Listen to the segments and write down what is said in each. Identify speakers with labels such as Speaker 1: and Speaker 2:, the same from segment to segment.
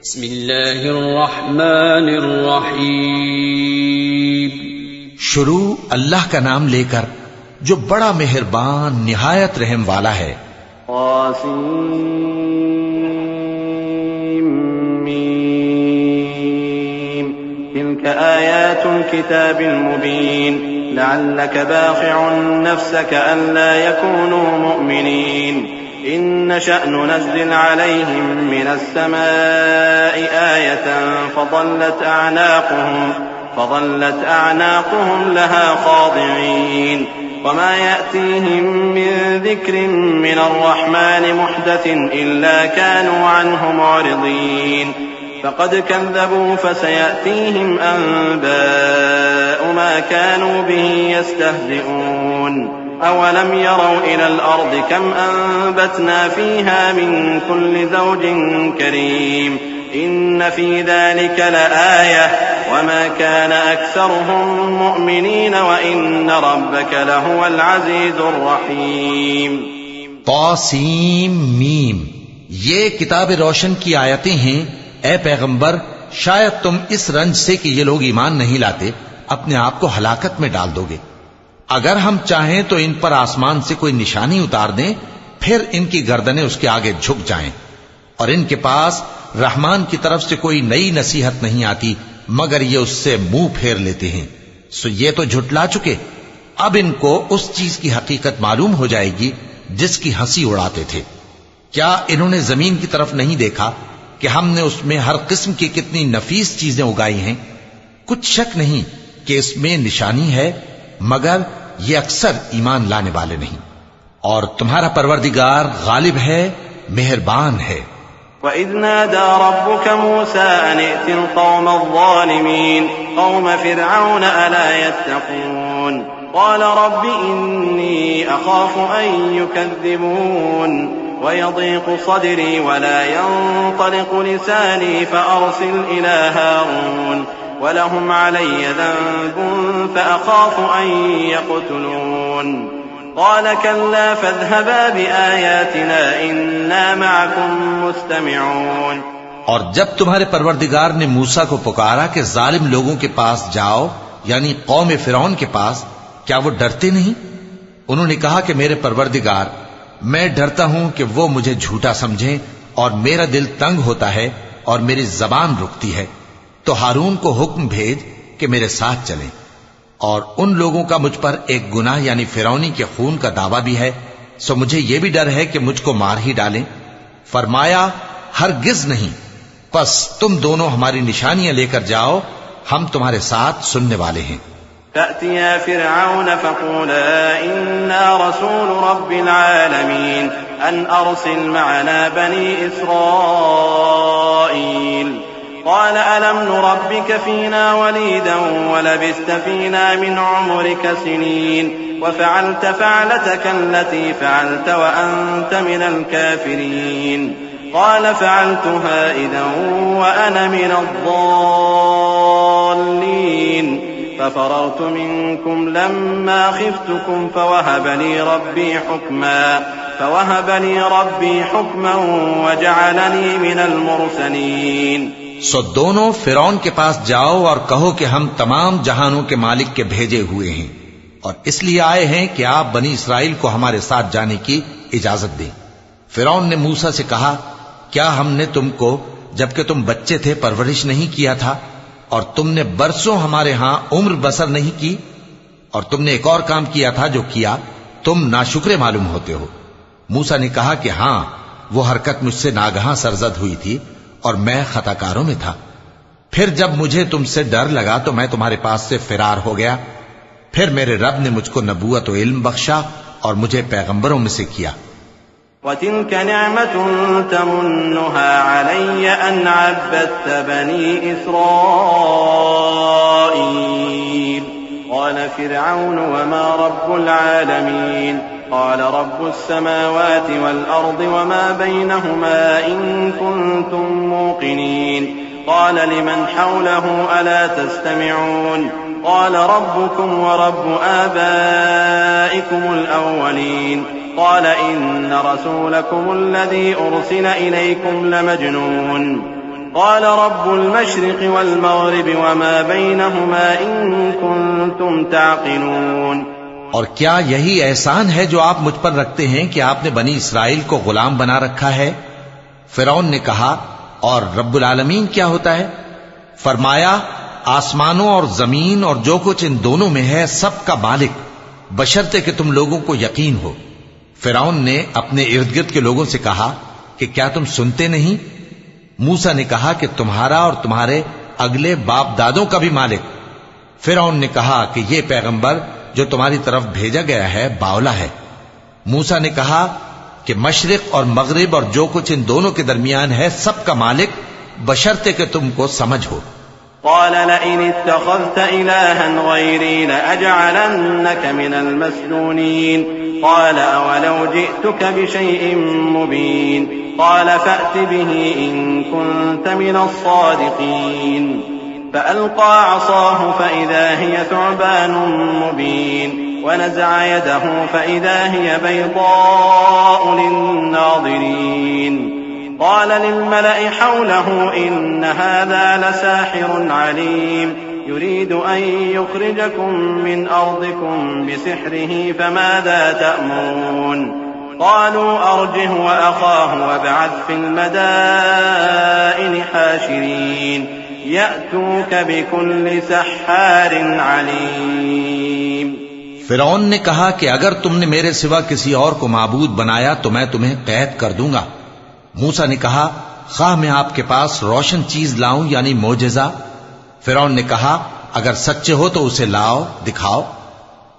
Speaker 1: बिस्मिल्लाहिर्रहमानिर्रहीम।
Speaker 2: शुरू अल्लाह का नाम लेकर जो बड़ा मेहरबान निहायत रहम वाला है।
Speaker 3: तिल्क आयातुल किताबिल मुबीन लअल्लक बाखिउन नफ्सक अल्ला यकूनू मुमिनीन इन नशअ नुनज़्ज़िल अलैहिम मिनस समाई आयतन फज़ल्लत अअनाक़ुहुम लहा ख़ादिईन वमा यअतीहिम मिन ज़िक्रिन मिनर रहमानि मुहदसिन इल्ला कानू अन्हु मुअरिज़ीन फ़क़द कज़्ज़बू फसयअतीहिम अंबाअु मा कानू बिही यस्तहज़िऊन अवलम यरौ इलल अर्दि कम अंबतना फ़ीहा मिन कुल्लि ज़ौजिन करीम इन्न फ़ी ज़ालिक लआयह वमा कान अक्सरुहुम मुअमिनीन व इन्न रब्बक लहुवल अज़ीज़ुर रहीम।
Speaker 2: तौसीम मीम, ये किताब रोशन की आयतें हैं। ए पैगंबर, शायद तुम इस रंज से कि ये लोग ईमान नहीं लाते अपने आप को हलाकत में डाल दोगे। अगर हम चाहें तो इन पर आसमान से कोई निशानी उतार दें, फिर इनकी गर्दनें उसके आगे झुक जाएं, और इनके पास रहमान की तरफ से कोई नई नसीहत नहीं आती मगर ये उससे मुंह फेर लेते हैं। सो ये तो झुटला चुके, अब इनको उस चीज की हकीकत मालूम हो जाएगी जिसकी हंसी उड़ाते थे। क्या इन्होंने जमीन की तरफ नहीं देखा कि हमने उसमें हर किस्म की कितनी नफीस चीजें उगाई हैं? कुछ शक नहीं कि इसमें निशानी है, मगर ये अक्सर ईमान लाने वाले नहीं। और तुम्हारा परवरदिगार गालिब है, मेहरबान है।
Speaker 3: वइज़ नादा रब्बुक मूसा अन इतिल क़ौमज़ ज़ालिमीन क़ौम फ़िरऔन अला यत्तक़ून क़ाल रब्बि इन्नी अख़ाफ़ु अन युकज़्ज़िबून वयज़ीक़ु सदरी वला यंतलिक़ु लिसानी फ़अरसिल इला हारून वलहुम अलय्य ज़न्बुन फ़अख़ाफ़ु अन यक़्तुलून क़ाल कल्ला फ़ाज़हबा बिआयातिना इन्ना मअकुम मुस्तमिऊन।
Speaker 2: और जब तुम्हारे परवरदिगार ने मूसा को पुकारा कि जालिम लोगों के पास जाओ, यानी कौम फिरौन के पास, क्या वो डरते नहीं? उन्होंने कहा कि मेरे परवरदिगार, मैं डरता हूं कि वो मुझे झूठा समझें, और मेरा दिल तंग होता है और मेरी जबान रुकती है। तो हारून को हुक्म भेज कि मेरे साथ चलें। और उन लोगों का मुझ पर एक गुनाह यानी फिरौनी के खून का दावा भी है, सो मुझे यह भी डर है कि मुझको मार ही डालें। फरमाया, हरगिज नहीं, बस तुम दोनों हमारी निशानियां लेकर जाओ, हम तुम्हारे साथ सुनने वाले हैं।
Speaker 3: फ़अतिया फ़िरऔन फ़क़ूला इन्ना रसूल रब्बिल आलमीन अन अरसिल मअना बनी इस्राईल क़ाल अलम नुरब्बिक फ़ीना वलीदन वलबिस्त फ़ीना मिन उम्रिक सिनीन वफ़अलत फ़अलतक अल्लती फ़अलत वअन्त मिनल काफ़िरीन क़ाल फ़अलतुहा इज़न वअना मिनज़्ज़ाल्लीन फ़फ़ररतु मिनकुम लम्मा ख़िफ़्तुकुम फ़वहब ली रब्बी हुक्मन वजअलनी मिनल मुरसलीन।
Speaker 2: सो दोनों फिरौन के पास जाओ और कहो कि हम तमाम जहानों के मालिक के भेजे हुए हैं, और इसलिए आए हैं कि आप बनी इसराइल को हमारे साथ जाने की इजाजत दें। फिरौन ने मूसा से कहा, क्या हमने तुमको जबकि तुम बच्चे थे परवरिश नहीं किया था, और तुमने बरसों हमारे यहां उम्र बसर नहीं की? और तुमने एक और काम किया था जो किया तुम नाशुक्रे मालूम होते हो। मूसा ने कहा कि हां, वो हरकत मुझसे नागहां सरजद हुई थी और मैं खताकारों में था। फिर जब मुझे तुमसे डर लगा तो मैं तुम्हारे पास से फिरार हो गया। फिर मेरे रब ने मुझको नबूवत और इल्म बख्शा और मुझे पैगंबरों में से किया।
Speaker 3: वतिल्क निअमतुन तमुन्नुहा अलय्य अन अब्बदत बनी इस्राईल क़ाल फ़िरऔन वमा रब्बुल आलमीन क़ाल रब्बुस समावाति वल अर्दि वमा बैनहुमा इन कुन्तुम मूक़िनीन क़ाल लिमन हौलहु अला तस्तमिऊन क़ाल रब्बुकुम व रब्बु आबाइकुमुल अव्वलीन क़ाल इन्न रसूलकुमुल्लज़ी उर्सिल इलैकुम लमजनून क़ाल रब्बुल मशरिक़ि वल मग़रिबि वमा बैनहुमा इन कुन्तुम ताक़िलून।
Speaker 2: और क्या यही एहसान है जो आप मुझ पर रखते हैं कि आपने बनी इसराइल को गुलाम बना रखा है? फिरौन ने कहा, और रब्बुल आलमीन क्या होता है? फरमाया, आसमानों और जमीन और जो कुछ इन दोनों में है सब का मालिक, बशर्ते कि तुम लोगों को यकीन हो। फिरौन ने अपने इर्द गिर्द के लोगों से कहा कि क्या तुम सुनते नहीं? मूसा ने कहा कि तुम्हारा और तुम्हारे अगले बाप दादों का भी मालिक। फिरौन ने कहा कि यह पैगंबर जो तुम्हारी तरफ भेजा गया है बावला है। मूसा ने कहा कि मशरिक और मगरिब और जो कुछ इन दोनों के दरमियान है सब का मालिक, बशर्ते कि तुमको समझ हो।
Speaker 3: क़ाल लइन इत्तख़ज़्त इलाहन ग़ैरी लअजअलन्नक मिनल मस्जूनीन। क़ाल अवलौ जि'तुक बिशैइन मुबीन। क़ाल फ़अ्त बिही इन कुन्त मिनस सादिक़ीन। फ़अल्क़ा असाहु फ़इज़ा हिय थुअबान मुबीन वनज़अ यदहु फ़इज़ा हिय बैज़ाअु लिन्नाज़िरीन। क़ाल लिल्मलइ हौलहु इन्न हाज़ा लसाहिरुन अलीम युरीदु अन युख़्रिजकुम मिन अर्दिकुम बिसिह्रिही फ़माज़ा तअमुरून। क़ालू अर्जिह वअख़ाहु वab'ath फ़िल मदाइनि हाशिरीन यअतूक बिकुल्लि सह्हारिन अलीम।
Speaker 2: फिरौन ने कहा कि अगर तुमने मेरे सिवा किसी और को माबूद बनाया तो मैं तुम्हें कैद कर दूंगा। मूसा ने कहा, खाह मैं आपके पास रोशन चीज लाऊं यानी मोजेजा? फिरौन ने कहा, अगर सच्चे हो तो उसे लाओ, दिखाओ।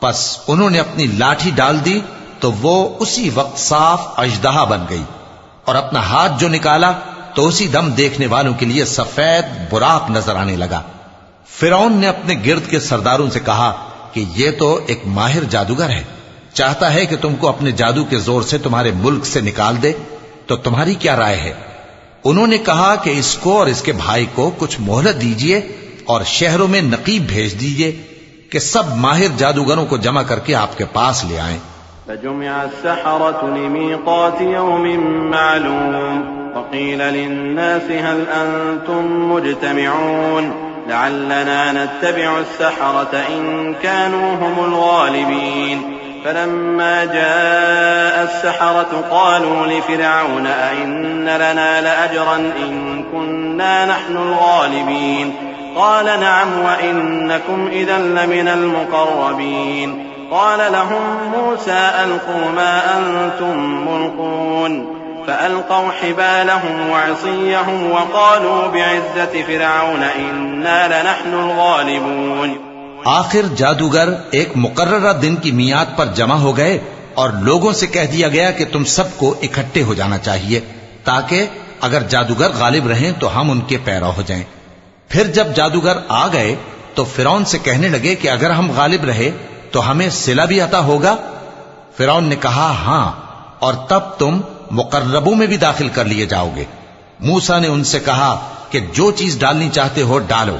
Speaker 2: बस उन्होंने अपनी लाठी डाल दी तो वो उसी वक्त साफ अजदहा बन गई, और अपना हाथ जो निकाला तो उसी दम देखने वालों के लिए सफेद बुराक नजर आने लगा। फिरौन ने अपने गिर्द के सरदारों से कहा कि ये तो एक माहिर जादूगर है, चाहता है कि तुमको अपने जादू के जोर से तुम्हारे मुल्क से निकाल दे, तो तुम्हारी क्या राय है? उन्होंने कहा कि इसको और इसके भाई को कुछ मोहलत दीजिए और शहरों में नकीब भेज दीजिए कि सब माहिर जादूगरों को जमा करके आपके पास ले आएं।
Speaker 3: फजुमिअ अस्सहरतु लिमीक़ाति यौमिन मालूम वक़ील लिन्नासि हल अंतुम मुज्तमिऊन लअल्लना नत्तबिअु अस्सहरत इन कानू हुमुल गालिबीन। फलम्मा जाअ अस्सहरतु क़ालू लिफ़िरऔन अइन्न लना लअजरन इन कुन्ना नहनुल गालिबीन। क़ाल नअम वइन्नकुम इज़न लमिनल मुक़र्रबीन। क़ाल लहुम मूसा अल्क़ू मा अंतुम मुल्क़ून। फ़अल्क़ौ हिबालहुम वअसिय्यहुम वक़ालू बिइज़्ज़ति फ़िरऔन इन्ना लनहनुल गालिबून।
Speaker 2: आखिर जादूगर एक मुकर्ररा दिन की मियाद पर जमा हो गए और लोगों से कह दिया गया कि तुम सबको इकट्ठे हो जाना चाहिए, ताकि अगर जादूगर गालिब रहें तो हम उनके पैरा हो जाएं। फिर जब जादूगर आ गए तो फिरौन से कहने लगे कि अगर हम गालिब रहे तो हमें सिला भी अता होगा? फिरौन ने कहा, हां, और तब तुम मुकर्रबों में भी दाखिल कर लिए जाओगे। मूसा ने उनसे कहा कि जो चीज डालनी चाहते हो डालो।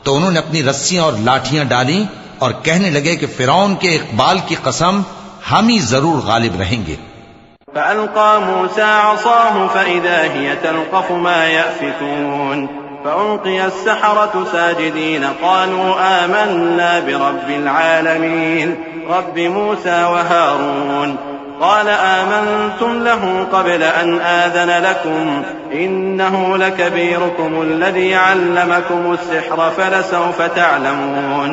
Speaker 2: तो उन्होंने अपनी रस्सियां और लाठियां डाली और कहने लगे कि फिरौन के इकबाल की कसम, हम ही जरूर गालिब रहेंगे।
Speaker 3: फ़अल्क़ा मूसा असाहु फ़इज़ा हिय तल्क़फ़ु मा यअफ़िकून। फ़उल्क़िय अस्सहरतु साजिदीन क़ालू आमन्ना बिरब्बिल आलमीन रब्बि मूसा व हारून। क़ाल आमन्तुम लहु क़ब्ल अन आज़न लकुम इन्नहु लकबीरुकुम अल्लज़ी अल्लमकुम अस्सिह्र फलसौफ तअलमून।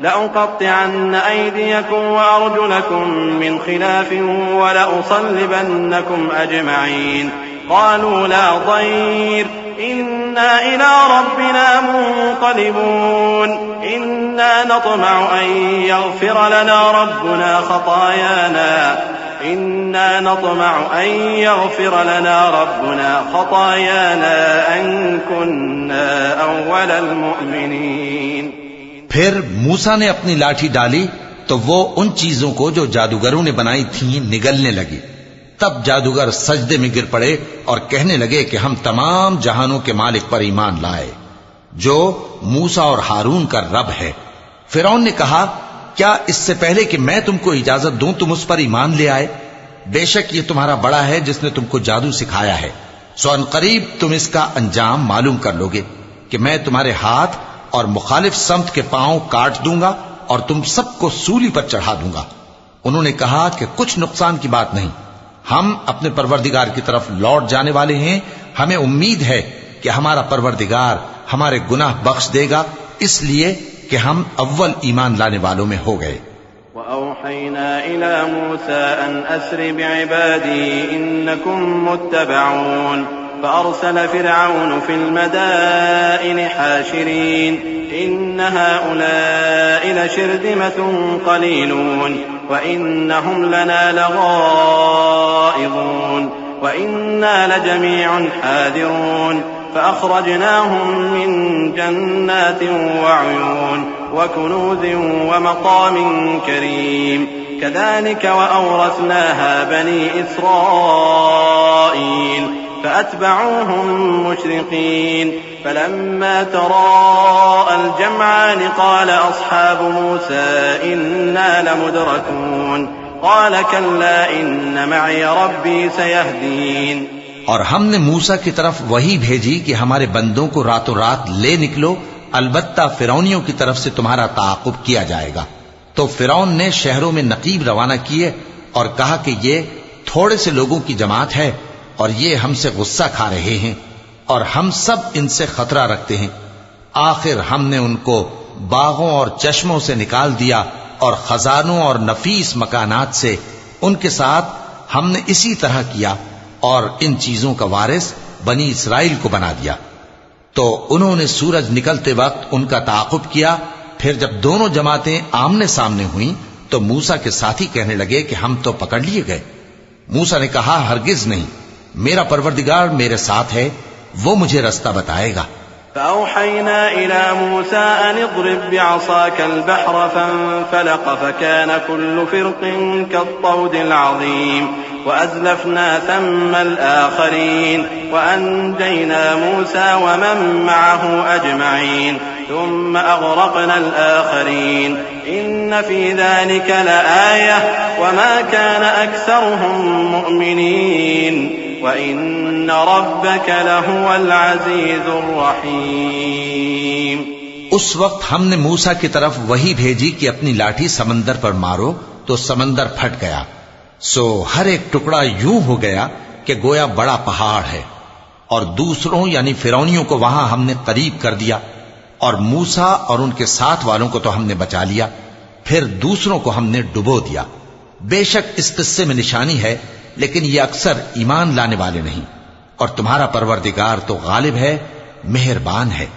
Speaker 3: लअक़त्तिअन्न अयदियकुम वअरजुलकुम मिन खिलाफिन वलअुसल्लिबन्नकुम अजमईन। क़ालू ला ضير इन्ना इला रब्बिना मुन्क़लिबून। इन्ना नत्मअु अन यग़फिर लना रब्बुना ख़तायाना इन्ना नत्मअु अन यग़फिर लना रब्बुना ख़तायाना अन कुन्ना अव्वलल मुअमिनीन।
Speaker 2: फिर मूसा ने अपनी लाठी डाली तो वो उन चीजों को जो जादूगरों ने बनाई थीं निगलने लगी। तब जादूगर सजदे में गिर पड़े और कहने लगे कि हम तमाम जहानों के मालिक पर ईमान लाए, जो मूसा और हारून का रब है। फिरौन ने कहा, क्या इससे पहले कि मैं तुमको इजाजत दूं तुम उस पर ईमान ले आए? बेशक ये तुम्हारा बड़ा है जिसने तुमको जादू सिखाया है। सो अनकरीब तुम इसका अंजाम मालूम कर लोगे कि मैं तुम्हारे हाथ और मुखालिफ समत के पांव काट दूंगा और तुम सबको सूली पर चढ़ा दूंगा। उन्होंने कहा कि कुछ नुकसान की बात नहीं, हम अपने परवरदिगार की तरफ लौट जाने वाले हैं। हमें उम्मीद है कि हमारा परवरदिगार हमारे गुनाह बख्श देगा, इसलिए कि हम अव्वल ईमान लाने वालों में हो गए।
Speaker 3: वअौहैना इला मूसा अन अस्रि बिइबादी इन्नकुम मुत्तबऊन फअरसल फिरऔन फिल मदाइनि हाशिरीन इन्न हाउलाइ लशिरदिमतुन क़लीलून व इन्नहुम लना लगाइज़ून व इन्ना लजमीउन हादिरून فأخرجناهم من جنات وعيون وكنوز ومقام كريم كذلك وأورثناها بني إسرائيل فأتبعوهم مشرقين فلما تراءى الجمعان قال أصحاب موسى إنا لمدركون قال كلا إن معي ربي سيهدين।
Speaker 2: और हमने मूसा की तरफ वही भेजी कि हमारे बंदों को रातों रात ले निकलो, अलबत्ता फिरौनियों की तरफ से तुम्हारा ताक़ुब किया जाएगा। तो फिरौन ने शहरों में नकीब रवाना किए और कहा कि ये थोड़े से लोगों की जमात है और ये हमसे गुस्सा खा रहे हैं और हम सब इनसे खतरा रखते हैं। आखिर हमने उनको बागों और चश्मों से निकाल दिया और खजानों और नफीस मकानात से उनके साथ हमने इसी तरह किया और इन चीजों का वारिस बनी इसराइल को बना दिया। तो उन्होंने सूरज निकलते वक्त उनका ताक़ुब किया। फिर जब दोनों जमातें आमने सामने हुईं तो मूसा के साथी कहने लगे कि हम तो पकड़ लिए गए। मूसा ने कहा, हरगिज नहीं, मेरा परवरदिगार मेरे साथ है, वो मुझे रास्ता बताएगा।
Speaker 3: فأوحينا إلى موسى أن اضرب بعصاك البحر فانفلق فكان كل فرق كالطود العظيم وأزلفنا ثم الآخرين وأنجينا موسى ومن معه أجمعين ثم أغرقنا الآخرين إن في ذلك لآية وما كان أكثرهم مؤمنين وإن ربك لهو العزيز الرحيم।
Speaker 2: उस वक्त हमने मूसा की तरफ वही भेजी कि अपनी लाठी समंदर पर मारो, तो समंदर फट गया। सो हर एक टुकड़ा यूं हो गया कि गोया बड़ा पहाड़ है। और दूसरों यानी फिरौनियों को वहां हमने करीब कर दिया और मूसा और उनके साथ वालों को तो हमने बचा लिया, फिर दूसरों को हमने डुबो दिया। बेशक इस किस्से में निशानी है, लेकिन ये अक्सर ईमान लाने वाले नहीं। और तुम्हारा परवरदिगार तो गालिब है, मेहरबान है।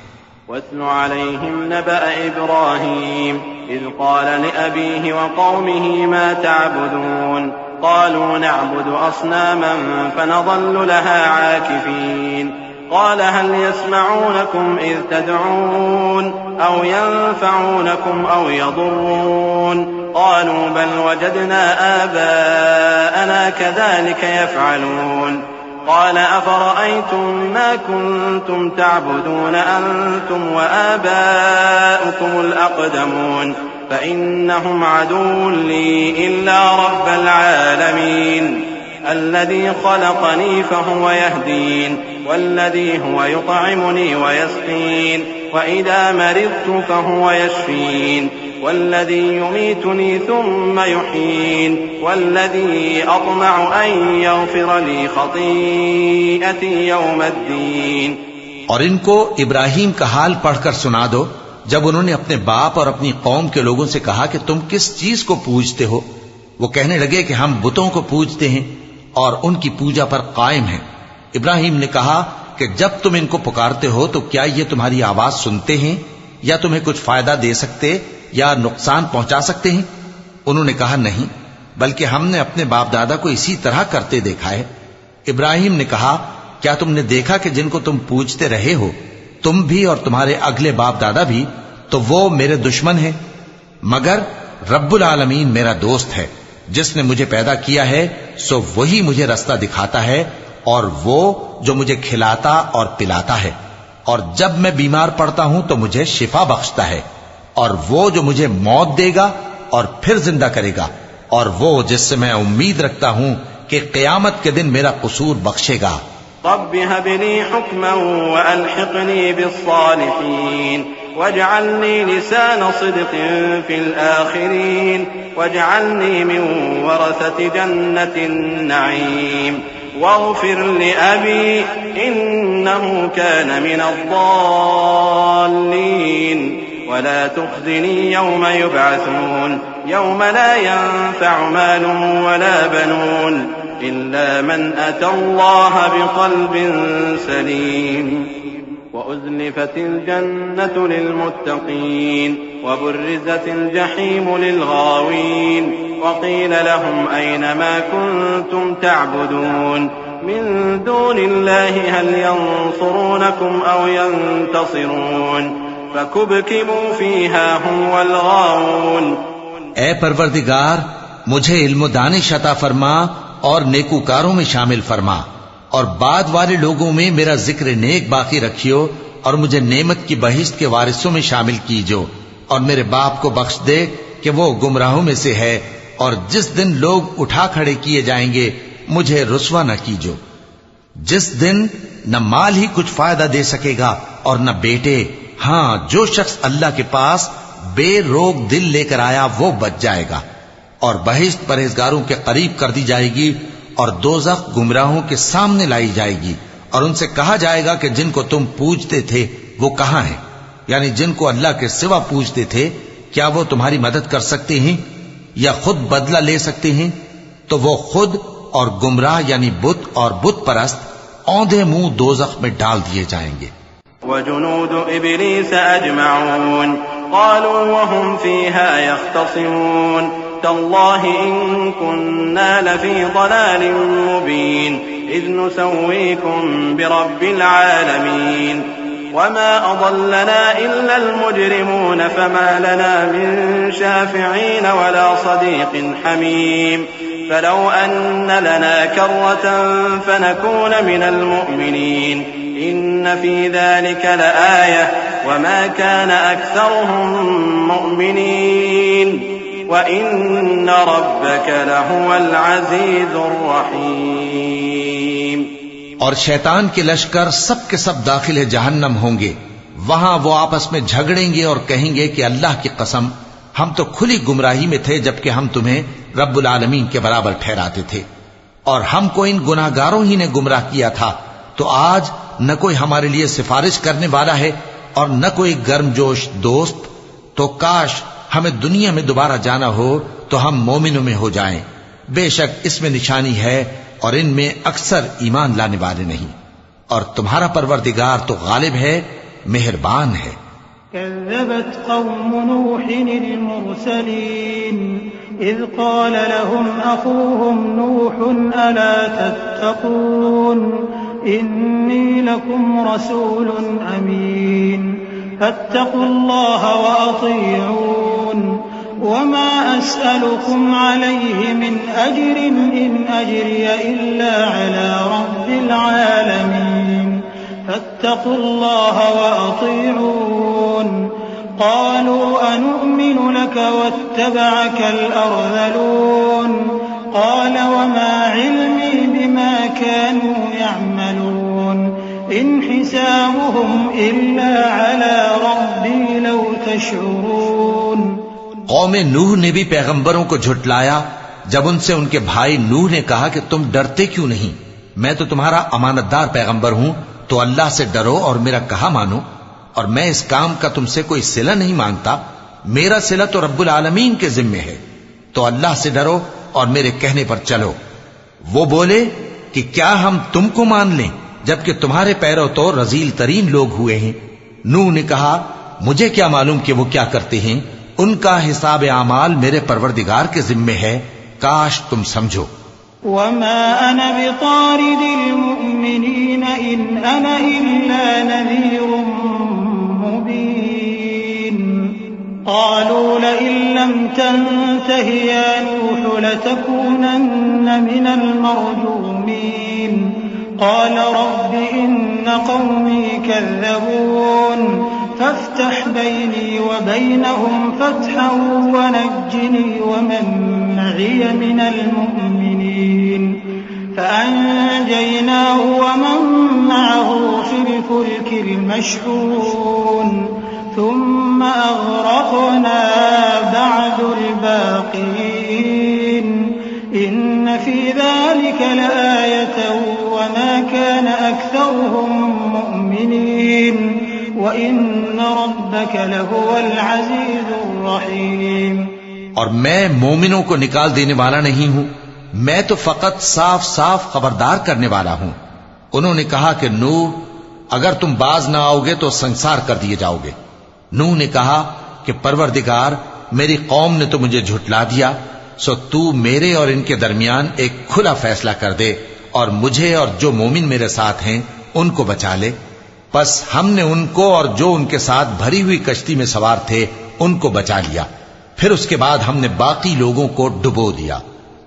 Speaker 3: वत्लु अलैहिम नबअ इब्राहीम इज़ क़ाल लिअबीहि व क़ौमिहि मा तअबुदून क़ालू नअबुदु अस्नामन फनज़ल्लु लहा आकिफ़ीन क़ाल हल यस्मऊनकुम इज़ तदऊन औ यंफ़ऊनकुम औ यदुर्रून क़ालू बल वजदना आबाअना कज़ालिक यफ़अलून قال أفرأيتم ما كنتم تعبدون أنتم وآباؤكم الأقدمون فإنهم عدو لي إلا رب العالمين الذي خلقني فهو يهدين والذي هو يطعمني ويسقين وإذا مرضت فهو يشفين والذي يميتني ثم يحيين والذي أطمع أن يغفر لي خطيئتي يوم الدين।
Speaker 2: और इनको इब्राहिम का हाल पढ़कर सुना दो जब उन्होंने अपने बाप और अपनी कौम के लोगों से कहा कि तुम किस चीज को पूजते हो। वो कहने लगे कि हम बुतों को पूजते हैं और उनकी पूजा पर कायम हैं। इब्राहिम ने कहा कि जब तुम इनको पुकारते हो तो क्या ये तुम्हारी आवाज सुनते हैं या तुम्हें कुछ फायदा दे सकते या नुकसान पहुंचा सकते हैं? उन्होंने कहा, नहीं, बल्कि हमने अपने बाप दादा को इसी तरह करते देखा है। इब्राहिम ने कहा, क्या तुमने देखा कि जिनको तुम पूजते रहे हो, तुम भी और तुम्हारे अगले बाप दादा भी, तो वो मेरे दुश्मन हैं, मगर रब्बुल आलमीन मेरा दोस्त है। जिसने मुझे पैदा किया है सो वही मुझे रास्ता दिखाता है और वो जो मुझे खिलाता और पिलाता है, और जब मैं बीमार पड़ता हूं तो मुझे शिफा बख्शता है, और वो जो मुझे मौत देगा और फिर जिंदा करेगा, और वो जिससे मैं उम्मीद रखता हूं कि क़यामत के दिन मेरा कसूर बख्शेगा।
Speaker 3: रब्बि हब ली हुक्मन व अल्हिक़नी बिस्सालिहीन वजअलनी लिसान सिद्क़िन फिल आखिरीन वजअलनी मिन वरसति जन्नतिन नईम वग़फ़िर लिअबी इन्नहु कान मिनद्दाल्लीन वला तुख़ज़िनी यौम युबअसून यौम ला यंफ़अु मालुन वला बनून इल्ला मन अतल्लाह बिक़ल्बिन सलीम वउज़्लिफ़तिल जन्नतु लिलमुत्तक़ीन वबुर्रिज़तिल जहीमु लिलगावीन वक़ील लहुम ऐन मा कुन्तुम तअबुदून मिन दूनिल्लाहि हल यंसुरूनकुम औ यंतसिरून फकुबकिबू फ़ीहा हुम वल गावून।
Speaker 2: ए परवरदिगार, मुझे इल्म दानिश अता फरमा और नेकूकारों में शामिल फरमा और बाद वाले लोगों में मेरा जिक्र नेक बाकी रखियो और मुझे नेमत की बहिश्त के वारिसों में शामिल कीजो और मेरे बाप को बख्श दे कि वो गुमराहों में से है और जिस दिन लोग उठा खड़े किए जाएंगे मुझे रुस्वा न कीजो, जिस दिन न माल ही कुछ फायदा दे सकेगा और न बेटे। हाँ, जो शख्स अल्लाह के पास बेरोग दिल लेकर आया वो बच जाएगा और बहिश्त परहेजगारों के करीब कर दी जाएगी और दोज़ख गुमराहों के सामने लाई जाएगी और उनसे कहा जाएगा कि जिनको तुम पूजते थे वो कहां हैं, यानी जिनको अल्लाह के सिवा पूजते थे, क्या वो तुम्हारी मदद कर सकते हैं या खुद बदला ले सकते हैं? तो वो खुद और गुमराह यानी बुत और बुत परस्त औंधे मुंह दोज़ख में डाल दिए जाएंगे।
Speaker 3: वजुनूदु इब्लीस अजमऊन क़ालू वहुम फ़ीहा यख़्तसिमून तल्लाहि इन कुन्ना लफ़ी ज़लालिन मुबीन इज़ नुसव्वीकुम बिरब्बिल आलमीन वमा अज़ल्लना इल्लल मुजरिमून फमा लना मिन शाफ़िईन वला सदीक़िन हमीम फलौ अन्न लना कर्रतन फनकून मिनल मुअमिनीन इन्न फ़ी ज़ालिका लआयह वमा कान अक्सरुहुम मुअमिनीन व इन्न रब्बका लहुवल अज़ीज़ुर रहीम।
Speaker 2: और शैतान के लश्कर सब के सब दाखिल है जहन्नम होंगे। वहां वो आपस में झगड़ेंगे और कहेंगे कि अल्लाह की कसम, हम तो खुली गुमराही में थे जबकि हम तुम्हें रब्बुल आलमीन के बराबर ठहराते थे और हमको इन गुनाहगारों ही ने गुमराह किया था। तो आज न कोई हमारे लिए सिफारिश करने वाला है और न कोई गर्मजोश दोस्त। तो काश हमें दुनिया में दोबारा जाना हो तो हम मोमिनों में हो जाएं। बेशक इसमें निशानी है और इनमें अक्सर ईमान लाने वाले नहीं। और तुम्हारा परवरदिगार तो गालिब है, मेहरबान है।
Speaker 4: कज़्ज़बत क़ौमु नूहिनिल मुरसलीन इज़ क़ाल लहुम अख़ूहुम नूहुन अला तत्तक़ून इन्नी लकुम रसूलुन अमीन फत्तक़ुल्लाह व अतीऊन वमा अस्अलुकुम अलैहि मिन अज्रिन इन अज्रिय इल्ला अला रब्बिल आलमीन फत्तक़ुल्लाह व अतीऊन क़ालू अनु'मिनु लक वत्तबअकल अर्ज़लून क़ाल वमा इल्मी बिमा कानू यअमलून इन हिसाबुहुम इल्ला अला रब्बी लौ तशऊरून।
Speaker 2: कौम नूह ने भी पैगंबरों को झुटलाया जब उनसे उनके भाई नूह ने कहा कि तुम डरते क्यों नहीं, मैं तो तुम्हारा अमानतदार पैगंबर हूं, तो अल्लाह से डरो और मेरा कहा मानो। और मैं इस काम का तुमसे कोई सिला नहीं मांगता, मेरा सिला तो रब्बुल आलमीन के जिम्मे है। तो अल्लाह से डरो और मेरे कहने पर चलो। वो बोले कि क्या हम तुमको मान लें जबकि तुम्हारे पैरों तो रजील तरीन लोग हुए हैं। नूह ने कहा, मुझे क्या मालूम कि वो क्या करते हैं, उनका हिसाब आमाल मेरे परवरदिगार के जिम्मे है, काश तुम समझो।
Speaker 4: वमा अना बितारिदिल मुमिनीन इन अना इल्ला नज़ीरुम मुबीन क़ालू लइन लम तंतहि या नूह लतकूनन्न मिनल मरजूमीन क़ाल रब्बि इन्न क़ौमी कज़्ज़बून फफ्तह बैनी व बैनहुम फ़त्हन वनज्जिनी वमन मइय मिनल मुमिनीन فأنجيناه ومن معه في الفلك المشحون ثم أغرقنا بعد الباقين إن في ذلك لآية وما كان أكثرهم مؤمنين وإن ربك لهو العزيز الرحيم।
Speaker 2: और मैं मोमिनों को निकाल देने वाला नहीं हूं, मैं तो फकत साफ साफ खबरदार करने वाला हूं। उन्होंने कहा कि नूह, अगर तुम बाज ना आओगे तो संसार कर दिए जाओगे। नूह ने कहा कि परवरदिगार, मेरी कौम ने तो मुझे झुठला दिया, सो तू मेरे और इनके दरमियान एक खुला फैसला कर दे और मुझे और जो मोमिन मेरे साथ हैं उनको बचा ले। बस हमने उनको और जो उनके साथ भरी हुई कश्ती में सवार थे उनको बचा लिया। फिर उसके बाद हमने बाकी लोगों को डुबो दिया।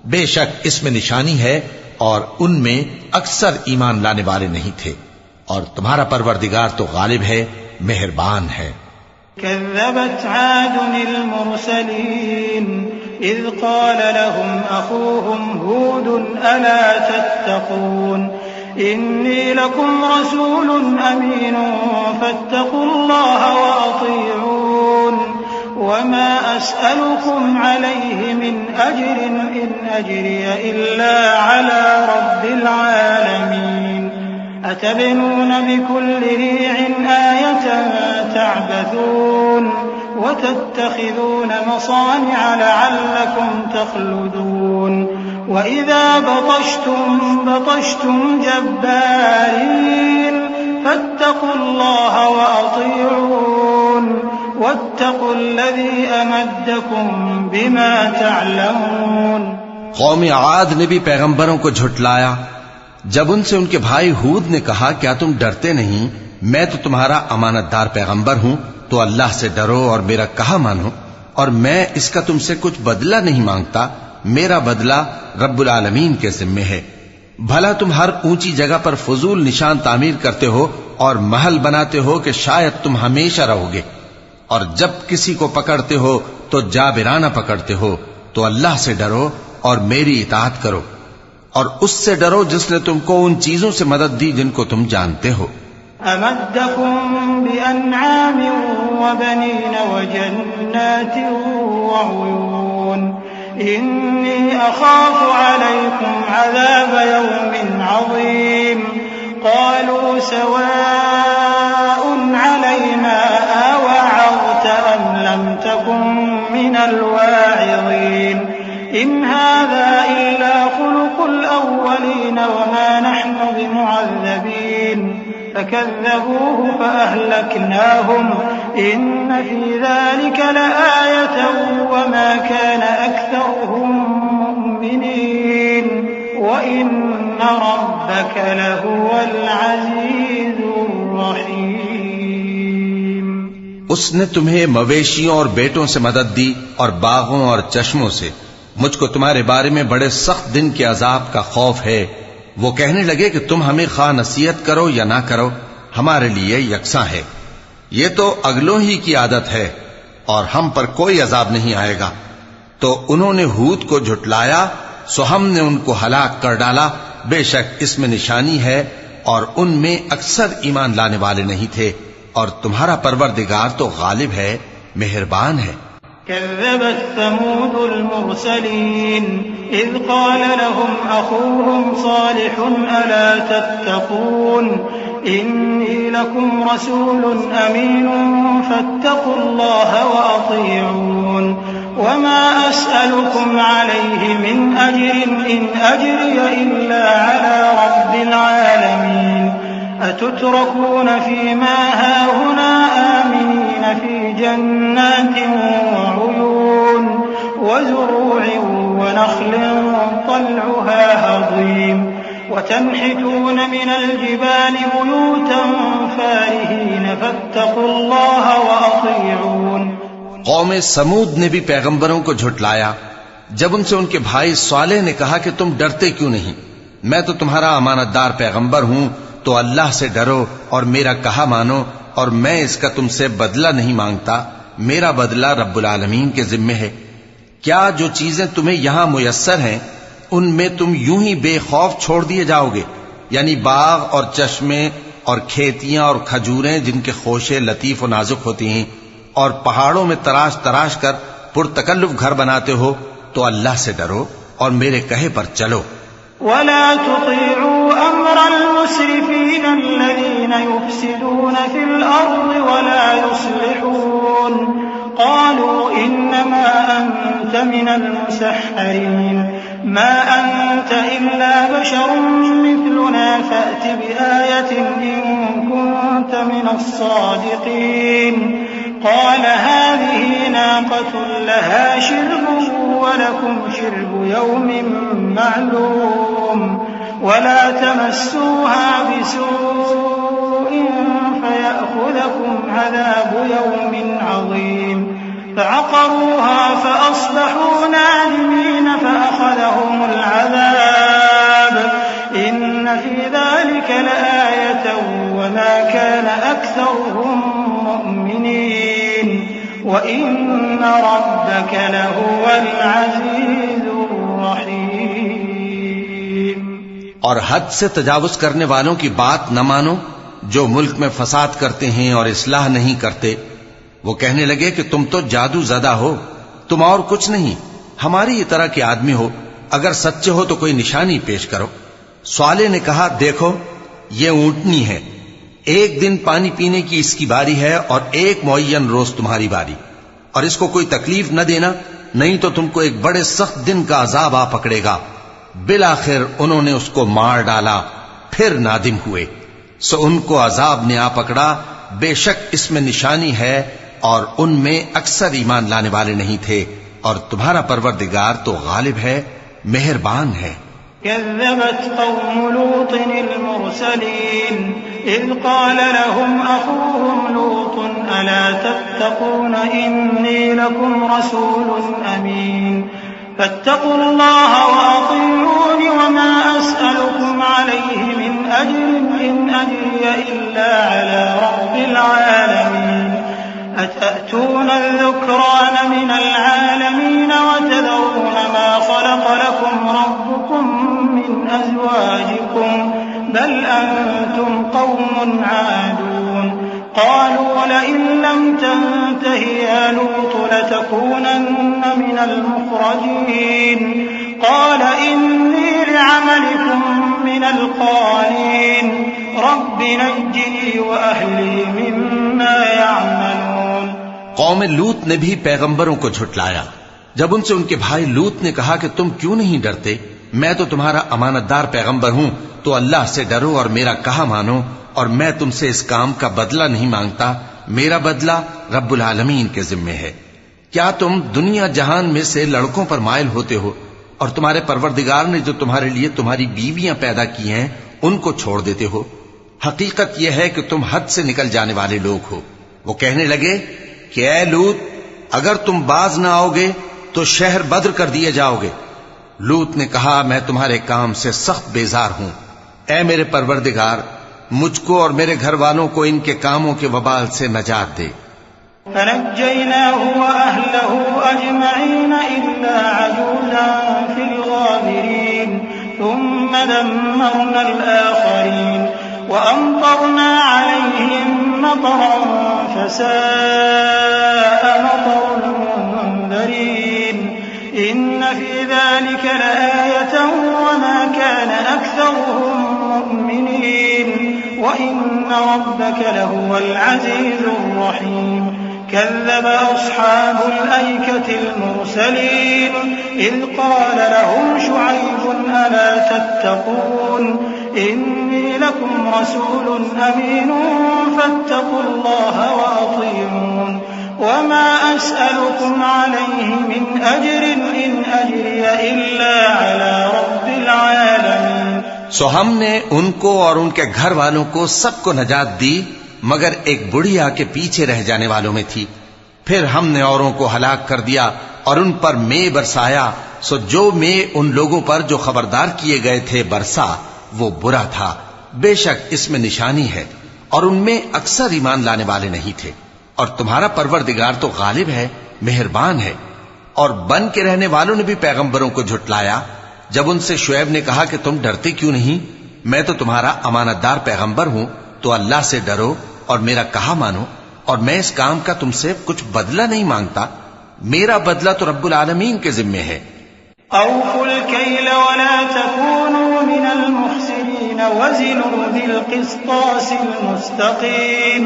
Speaker 2: बेशक इसमें निशानी है और उनमें अक्सर ईमान लाने वाले नहीं थे, और तुम्हारा परवरदिगार तो गालिब है, मेहरबान है।
Speaker 4: कज़्ज़बत आदुन अल-मुरसलीन इज़ क़ाल लहुम अख़ूहुम हूद अला तत्तक़ून इन्नी लकुम रसूलुन अमीनुन फत्तक़ुल्लाह व अतीऊन वमा अस्अलुकुम अलैहि मिन अज्रिन इन अज्रिय इल्ला अला रब्बिल आलमीन अतबनून बिकुल्लि रि'इन आयतन तअबथून वतत्तखिज़ून मसानिअ लअल्लकुम तख़लुदून वइज़ा बतश्तुम जब्बारीन फत्तक़ुल्लाह व अतीऊन वत्तक़ुल्लज़ी अमद्दकुम बिमा तअलमून।
Speaker 5: कौम आद ने भी पैगंबरों को झुठलाया जब उनसे उनके भाई हूद ने कहा, क्या तुम डरते नहीं? मैं तो तुम्हारा अमानतदार पैगंबर हूं, तो अल्लाह से डरो और मेरा कहा मानो, और मैं इसका तुमसे कुछ बदला नहीं मांगता। मेरा बदला रब्बुल आलमीन के जिम्मे है। भला तुम हर ऊंची जगह पर फजूल निशान तामीर करते हो और महल बनाते हो कि शायद तुम हमेशा रहोगे, और जब किसी को पकड़ते हो तो जाबिराना पकड़ते हो। तो अल्लाह से डरो और मेरी इताअत करो, और उससे डरो जिसने तुमको उन चीजों से मदद दी जिनको तुम जानते हो।
Speaker 4: अमद्दकुम बिअनआमिन व बनीन व जन्नातिन व उयून इन्नी अखाफु अलैकुम अज़ाब यौमिन अज़ीम क़ालू सवाउन अलैना अवअज़त अम लम तकुन मिनल वाइज़ीन इन हाज़ा इल्ला खुलुकुल अव्वलीन वमा नहनु बिमुअज़्ज़बीन फकज़्ज़बूहु फअहलकनाहुम इन्न फी ज़ालिका लआयतन वमा कान अक्सरुहुम मुमिनीन वइन्न रब्बक लहुवल अज़ीज़ुर रहीम।
Speaker 5: उसने तुम्हें मवेशियों और बेटों से मदद दी और बागों और चश्मों से। मुझको तुम्हारे बारे में बड़े सख्त दिन के अजाब का खौफ है। वो कहने लगे कि तुम हमें खा नसीहत करो या ना करो, हमारे लिए यकसा है। ये तो अगलों ही की आदत है और हम पर कोई अजाब नहीं आएगा। तो उन्होंने हूद को झुठलाया, सो हमने उनको हलाक कर डाला। बेशक इसमें निशानी है और उनमें अक्सर ईमान लाने वाले नहीं थे, और तुम्हारा परवरदिगार तो गालिब है, मेहरबान है।
Speaker 4: कज़्ज़बत समूदुल मुरसलीन इज़ क़ाल लहुम अख़ूहुम सालिहुन अला तत्तक़ून इन्नी लकुम रसूलुन अमीनुन फत्तक़ुल्लाह व अतीऊन वमा अस्अलुकुम अलैहि मिन अज्रिन इन अज्रिय इल्ला अला रब्बिल आलमीन अतुत्रकून फीमा हाहुना आमिनीन फी जन्नातिन वउयून वज़ुरू'in वनख़्लिन तल्'ुहा हज़ीम वतन्हितून मिनल जिबालि बुयूतन फ़ारिहीन फत्तक़ुल्लाह व अतीऊन।
Speaker 5: कौम समूद ने भी पैगंबरों को झुठलाया जब उनसे उनके भाई सालेह ने कहा कि तुम डरते क्यों नहीं? मैं तो तुम्हारा अमानतदार पैगंबर हूं, तो अल्लाह से डरो और मेरा कहा मानो, और मैं इसका तुमसे बदला नहीं मांगता। मेरा बदला रब्बुल आलमीन के जिम्मे है। क्या जो चीजें तुम्हें यहां मुयस्सर हैं उनमें तुम यूं ही बेखौफ छोड़ दिए जाओगे, यानी बाग और चश्मे और खेतियां और खजूरें जिनके खोशे लतीफ और नाजुक होती हैं, और पहाड़ों में तराश तराश कर पुरतकल्लुफ घर बनाते हो, तो अल्लाह से डरो और मेरे कहे पर चलो।
Speaker 4: वला तुतीउ अम्रल मुस्रिफीन अल्लज़ीन युफ्सिदून फिल अर्ज़ि वला युस्लिहून क़ालू इन्नमा अंत मिनल मुसहहरीन मा अंत इल्ला बशरुम मिथलुना फ़अति बिआयतिन इन कुन्त मिनस सादिक़ीन क़ाल हाज़िही नाक़तुन लहा शिर्बुन वलकुम शिर्बु यौमिन मअलूम वला तमस्सूहा बिसूइन फयअख़ुज़कुम अज़ाबु यौमिन अज़ीम फअक़रूहा फअस्बहू नादिमीन फअख़ज़हुमुल अज़ाब इन्न फ़ी ज़ालिक लआयतन वमा कान अक्सरुहुम मुमिनीन वइन्न रब्बक लहुवल अज़ीज़ुर रहीम।
Speaker 5: और हद से तजावुज करने वालों की बात न मानो, जो मुल्क में फसाद करते हैं और इस्लाह नहीं करते। वो कहने लगे कि तुम तो जादू ज़दा हो, तुम और कुछ नहीं, हमारी ही तरह के आदमी हो, अगर सच्चे हो तो कोई निशानी पेश करो। स्वाले ने कहा, देखो ये ऊंटनी है, एक दिन पानी पीने की इसकी बारी है और एक मुअय्यन रोज तुम्हारी बारी, और इसको कोई तकलीफ न देना, नहीं तो तुमको एक बड़े सख्त दिन का अजाब आ पकड़ेगा। बिलाखिर उन्होंने उसको मार डाला, फिर नादिम हुए, सो उनको अजाब ने आ पकड़ा। बेशक इसमें निशानी है और उनमें अक्सर ईमान लाने वाले नहीं थे, और तुम्हारा परवरदिगार तो गालिब है, मेहरबान है।
Speaker 4: कज़्ज़बत क़ौमु लूतिन अल-मुरसलीन इज़ क़ाल लहुम अख़ूहुम लूतुन अला तत्तक़ून इन्नी लकुम रसूलुन अमीन फत्तक़ुल्लाह व अतीऊनी वमा अस्अलुकुम अलैहि मिन अज्रिन इन अज्रिय इल्ला अला रब्बिल आलमीन अतअतून अज़्ज़ुक्रान मिनल आलमीन वतदरून मा ख़लक़ लकुम रब्बुकुम मिन अज़वाजिकुम बल अंतुम क़ौमुन आदून क़ालू लइन लम तंतहि या लूत लतकूनन्न मिनल मुख़रजीन क़ाल इन्नी लिअमलिकुम मिनल क़ालीन रब्बि नज्जिनी व अहली मिम्मा यअमलून।
Speaker 5: कौम लूत ने भी पैगंबरों को झुटलाया। जब उनसे उनके भाई लूत ने कहा कि तुम क्यों नहीं डरते, मैं तो तुम्हारा अमानतदार पैगंबर हूं, तो अल्लाह से डरो और मेरा कहा मानो, और मैं तुमसे इस काम का बदला नहीं मांगता, मेरा बदला रब्बुल आलमीन के जिम्मे है। क्या तुम दुनिया जहान में से लड़कों पर माइल होते हो, और तुम्हारे परवरदिगार ने जो तुम्हारे लिए तुम्हारी बीवियां पैदा की हैं उनको छोड़ देते हो? हकीकत यह है कि तुम हद से निकल जाने वाले लोग हो। वो कहने लगे कि ऐ लूत, अगर तुम बाज ना आओगे तो शहर बद्र कर दिए जाओगे। लूत ने कहा, मैं तुम्हारे काम से सख्त बेजार हूं। ऐ मेरे परवरदिगार, मुझको और मेरे घर वालों को इनके कामों के वबाल से नजात दे।
Speaker 4: फनज्जयनाहु व अहलहु अजमईन इल्ला अजूज़न फिल गाबिरीन थुम्मा दम्मरनल आखरीन व अमतरना अलैहिम मतरन फसाअ मतरुल मुंज़रीन इन्न फी ज़ालिका लआयतन व मा कान अक्सरुहुम मुमिनीन व इन्न रब्बक लहुवल अज़ीज़ुर रहीम। कज़्ज़ब अस्हाबुल ऐकतिल मुरसलीन इज़ क़ाल लहुम शुअय्बुन अला तत्तक़ून इन्नी लकुम रसूलुन अमीनुन फत्तक़ुल्लाह व अतीऊन वमा अस्अलुकुम अलैहि मिन अज्रिन इन अज्रिय इल्ला अला रब्बिल आलमीन।
Speaker 5: सो हमने उनको और उनके घर वालों को सबको नजात दी, मगर एक बुढ़िया के पीछे रह जाने वालों में थी। फिर हमने औरों को हलाक कर दिया और उन पर मे बरसाया। सो जो मे उन लोगों पर जो खबरदार किए गए थे बरसा, वो बुरा था। बेशक इसमें निशानी है और उनमें अक्सर ईमान लाने वाले नहीं थे। और तुम्हारा परवरदिगार तो गालिब है, मेहरबान है। और बन के रहने वालों ने भी पैगंबरों को झुटलाया। जब उनसे शुएब ने कहा कि तुम डरते क्यों नहीं, मैं तो तुम्हारा अमानतदार पैगंबर हूं, तो अल्लाह से डरो और मेरा कहा मानो, और मैं इस काम का तुमसे कुछ बदला नहीं मांगता, मेरा बदला तो रब्बुल आलमीन के जिम्मे है।
Speaker 4: औफुल कैल वला तकूनू मिनल मुख्सिरीन वज़िनू बिल क़िस्तासिल मुस्तक़ीम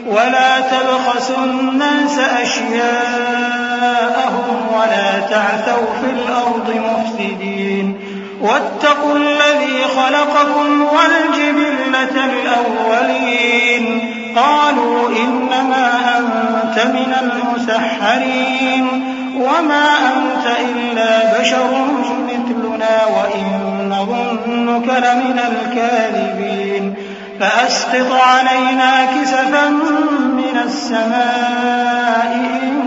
Speaker 4: वला तबख़सुन्नास अश्याअहुम वला तअसौ फिल अर्दि मुफ़्सिदीन वत्तक़ुल्लज़ी ख़लक़कुम वल जिबिल्लतल अव्वलीन क़ालू इन्नमा अंत मिनल मुसह्हरीन वमा अंत इल्ला बशरुम मिथलुना व इन नज़ुन्नुक लमिनल काज़िबीन फ़अस्क़ित अलैना किसफ़न मिनस समाइ इन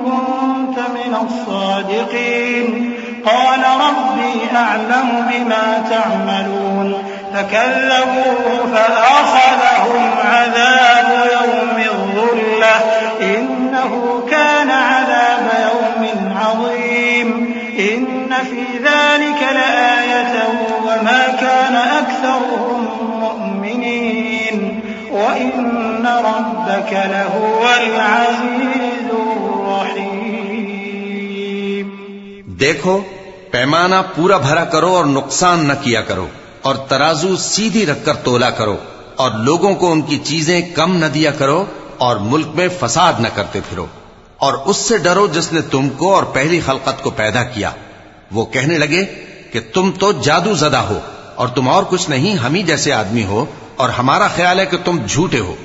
Speaker 4: कुन्त मिनस सादिक़ीन क़ाल रब्बी अअलमु बिमा तअमलून फकज़्ज़बूहु फ़अख़ज़हुम अज़ाबु यौमिज़ ज़ुल्लह इन्नहु कान अज़ाब यौमिन अज़ीम इन्न फ़ी ज़ालिक लआयतन वमा कान अक्सरुहुम मुअ्मिनीन व इन्न रब्बक लहुवल अज़ीज़ुर रहीम।
Speaker 5: देखो, पैमाना पूरा भरा करो और नुकसान न किया करो, और तराजू सीधी रखकर तोला करो, और लोगों को उनकी चीजें कम न दिया करो, और मुल्क में फसाद न करते फिरो, और उससे डरो जिसने तुमको और पहली खलकत को पैदा किया। वो कहने लगे कि तुम तो जादू ज़दा हो और तुम और कुछ नहीं, हम ही जैसे आदमी हो, और हमारा ख्याल है कि तुम झूठे हो।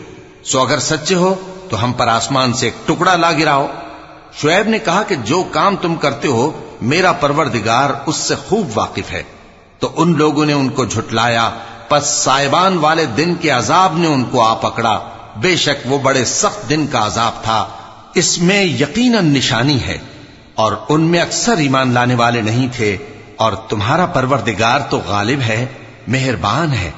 Speaker 5: सो अगर सच्चे हो तो हम पर आसमान से एक टुकड़ा ला गिराओ। शुएब ने कहा कि जो काम तुम करते हो मेरा परवरदिगार उससे खूब वाकिफ है। तो उन लोगों ने उनको झुटलाया, पस साइबान वाले दिन के अजाब ने उनको आ पकड़ा। बेशक वो बड़े सख्त दिन का अजाब था, इसमें यकीनन निशानी है, और उनमें अक्सर ईमान लाने वाले नहीं थे, और तुम्हारा परवरदिगार तो गालिब है, मेहरबान है।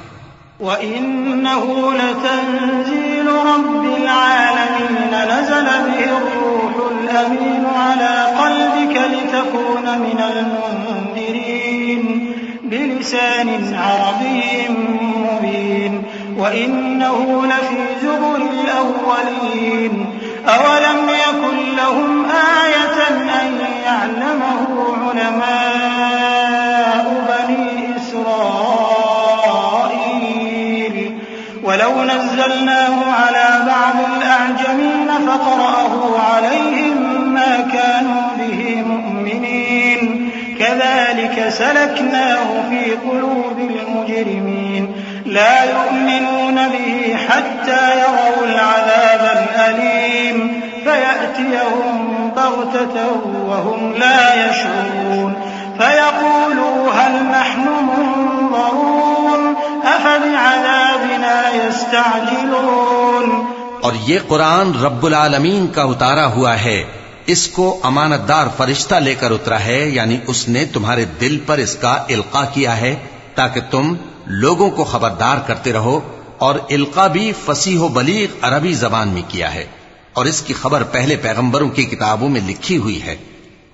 Speaker 4: वइन्नहु लतंजीलु रब्बिल आलमीन नज़ल बिहिर्रूहुल अमीन अला क़ल्बिक लितकून मिनल मुन्दिरीन बिलिसानिन अरबिय्यिन मुबीन वइन्नहु लफ़ी ज़ुबुरिल अव्वलीन अवलम यकुन लहुम आयतन अन यअलमहु उलमाउ बनी इस्राईल वलौ नज़्ज़लनाहु अला बअदिल अअजमीन फ़क़रअहु अलैहिम मा कानू बिही मुअ्मिनीन कज़ालिक सलक्नाहु फ़ी क़ुलूबिल मुजरिमीन ला यु'मिनून बिही हत्ता यरौल अज़ाबल अलीम फयअतियहुम बग़ततन वहुम ला यशऊरून फयक़ूलू हल नहनु मुनज़रून अफ़बिअज़ाबिना यस्तअजिलून।
Speaker 5: और ये कुरान रब्बुल आलमीन का उतारा हुआ है, इसको अमानतदार फरिश्ता लेकर उतरा है, यानी उसने तुम्हारे दिल पर इसका इल्का किया है ताकि तुम लोगों को खबरदार करते रहो। और इल्का भी फसीह व बलीग अरबी जबान में किया है, और इसकी खबर पहले पैगंबरों की किताबों में लिखी हुई है।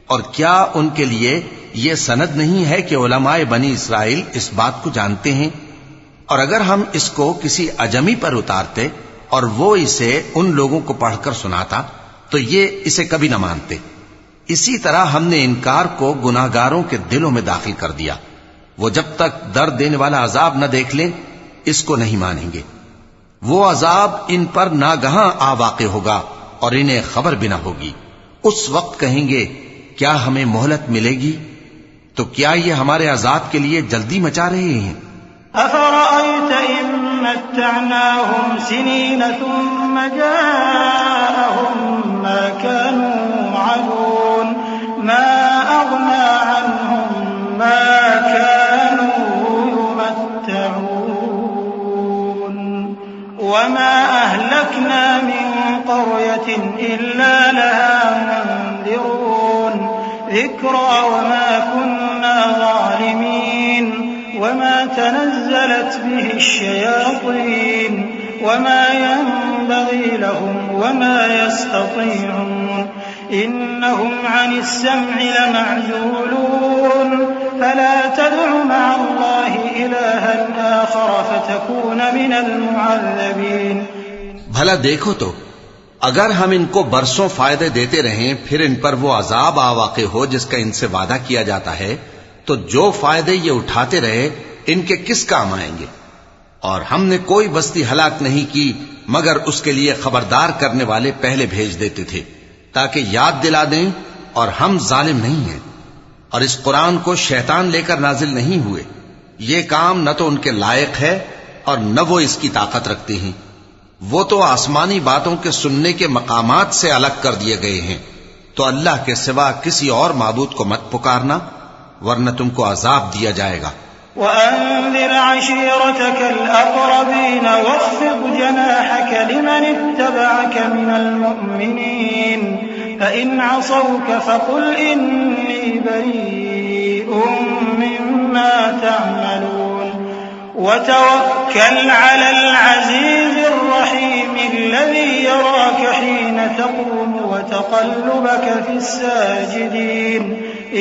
Speaker 5: और क्या उनके लिए यह सनद नहीं है कि उलमाए बनी इस्राइल इस बात को जानते हैं? और अगर हम इसको किसी अजमी पर उतारते और वो इसे उन लोगों को पढ़कर सुनाता तो ये इसे कभी न मानते। इसी तरह हमने इनकार को गुनाहगारों के दिलों में दाखिल कर दिया। वो जब तक दर्द देने वाला अजाब न देख लें इसको नहीं मानेंगे। वो अजाब इन पर नागहां आ वाक़े होगा और इन्हें खबर भी न होगी। उस वक्त कहेंगे क्या हमें मोहलत मिलेगी? तो क्या ये हमारे अजाब के लिए जल्दी मचा रहे हैं?
Speaker 4: अफ़रअयत इन मत्तअनाहुम सिनीन थुम्म जाअहुम मा कानू युअदून मा अग़ना अन्हुम मा कानू युमत्तऊन वमा अहलकना मिन क़र्यतिन इल्ला लहा मुन्ज़िरून ज़िक्रा वमा कुन्ना ज़ालिमीन वमा तनज़्ज़लत बिहि श्शयातीन वमा यंबगी लहुम वमा यस्ततीऊन इन्नहुम अनिस्सम्इ लमअज़ूलून फला तदउ मअल्लाहि इलाहन आखर फतकून मिनल मुअज़्ज़बीन।
Speaker 5: भला देखो तो, अगर हम इनको बरसों फायदे देते रहें फिर इन पर वो अजाब आवाक़े हो जिसका इनसे वादा किया जाता है, तो जो फायदे ये उठाते रहे इनके किस काम आएंगे। और हमने कोई बस्ती हलाक नहीं की मगर उसके लिए खबरदार करने वाले पहले भेज देते थे ताकि याद दिला दें, और हम जालिम नहीं हैं। और इस कुरान को शैतान लेकर नाजिल नहीं हुए। ये काम न तो उनके लायक है और न वो इसकी ताकत रखते हैं। वो तो आसमानी बातों के सुनने के मकामात से अलग कर दिए गए हैं। तो अल्लाह के सिवा किसी और माबूद को मत पुकारना, वरना तुमको अजाब दिया जाएगा।
Speaker 4: वअन्ज़िर अशीरतकल अक़रबीन वख़्फ़िज़ जनाहक लिमन इत्तबअक मिनल मुअ्मिनीन फ़इन असौक फ़क़ुल इन्नी बरीउम मिम्मा तअमलून वतवक्कल अलल अज़ीज़िर रहीम अल्लज़ी यराक हीन तक़ूम वतक़ल्लुबक फ़िस्साजिदीन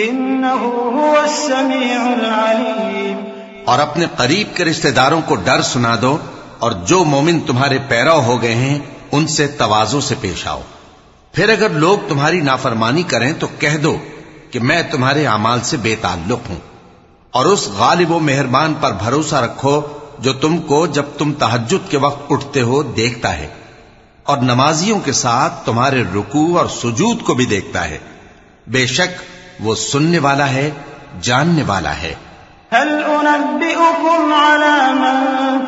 Speaker 4: इन्नहु हुवस समीउल अलीम।
Speaker 5: और अपने करीब के रिश्तेदारों को डर सुना दो, और जो मोमिन तुम्हारे पैरव हो गए हैं उनसे तवाज़ु से पेश आओ। फिर अगर लोग तुम्हारी नाफरमानी करें तो कह दो कि मैं तुम्हारे अमाल से बेताल्लुक हूं, और उस गालिब व मेहरबान पर भरोसा रखो जो तुमको जब तुम तहज्जुद के वक्त उठते हो देखता है, और नमाजियों के साथ तुम्हारे रुकू और सुजूद को भी देखता है। बेशक वो सुनने वाला है, जानने वाला है।
Speaker 4: हल उनब्बिउकुम अला मन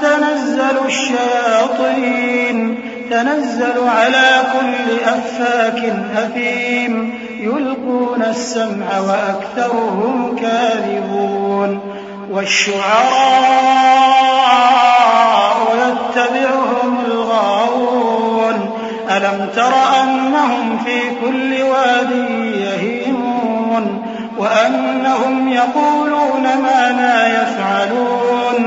Speaker 4: तनज़्ज़लु अश्शयातीन तनज़्ज़लु अला कुल्लि अफ़्फ़ाकिन असीम युल्क़ूना अस्समअ व अक्सरुहुम काज़िबून वश्शुअराअ यत्तबिउहुमुल गावून अलम तर अन्नहुम फ़ी कुल्लि वादिन यहीमून वअन्नहुम यक़ूलून मा ला यफ़अलून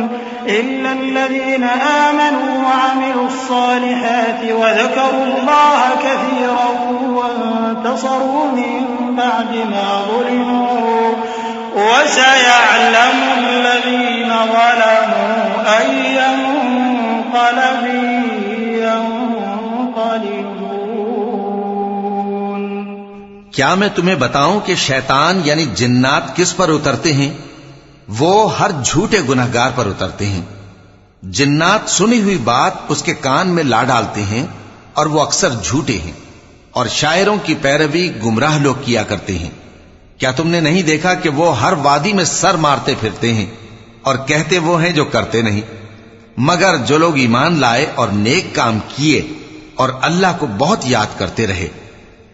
Speaker 4: इल्ला अल्लज़ीना आमनू वअमिलुस्सालिहाति वज़करुल्लाह कसीरन वंतसरू मिन बअदि मा ज़ुलिमू वसयअलमु अल्लज़ीना ज़लमू अय्य मुन्क़लबिन यन्क़लिबून।
Speaker 5: क्या मैं तुम्हें बताऊं कि शैतान यानी जिन्नात किस पर उतरते हैं? वो हर झूठे गुनहगार पर उतरते हैं। जिन्नात सुनी हुई बात उसके कान में ला डालते हैं और वो अक्सर झूठे हैं, और शायरों की पैरवी गुमराह लोग किया करते हैं। क्या तुमने नहीं देखा कि वो हर वादी में सर मारते फिरते हैं और कहते वो हैं जो करते नहीं। मगर जो लोग ईमान लाए और नेक काम किए और अल्लाह को बहुत याद करते रहे,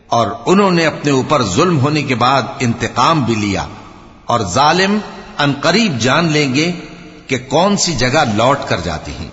Speaker 5: और उन्होंने अपने ऊपर जुल्म होने के बाद इंतकाम भी लिया, और जालिम अनकरीब जान लेंगे कि कौन सी जगह लौट कर जाती हैं।